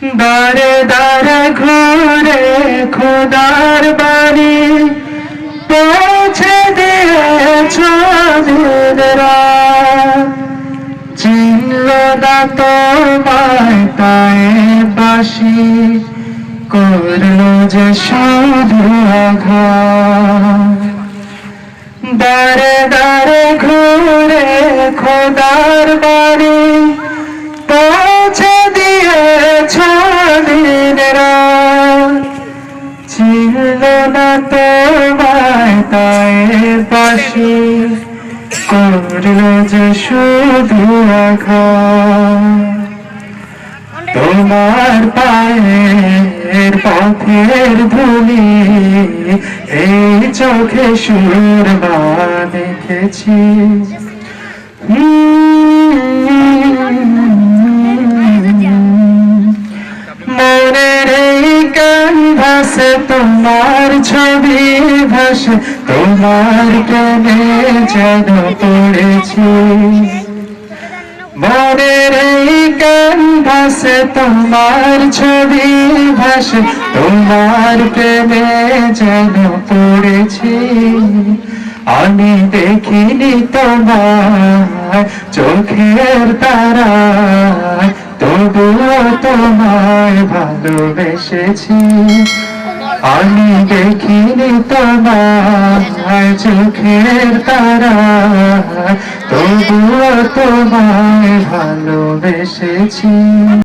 দারে দারে ঘুরে খোদার বাড়ি পৌঁছে দিয়েছ দিনরা, চিনল না তোমায় তাই বাসি করলো যে শুধু আঘাত। দারে দারে ঘুরে খোদার বাড়ি পৌঁছে দিয়েছ দিনরা, ছিল না তোমায় তাই বাসি করলো যে শুধু আঘাত। তোমার পায়ের পথের ধুলি এই চোখে সুরমা দেখেছি। মনের এই ক্যানভাসে তোমার ছবি ভাসে, তোমার প্রেমে যেন পড়েছি। মনের এই ক্যানভাসে তোমার ছবি ভাসে, তোমার প্রেমে যেন পড়েছি। আমি দেখিনি তোমার চোখের তারায়, তবুও তোমায় ভালোবেসেছি। আমি দেখিনি তোমার চোখের তারায়, তবুও তোমায় ভালোবেসেছি।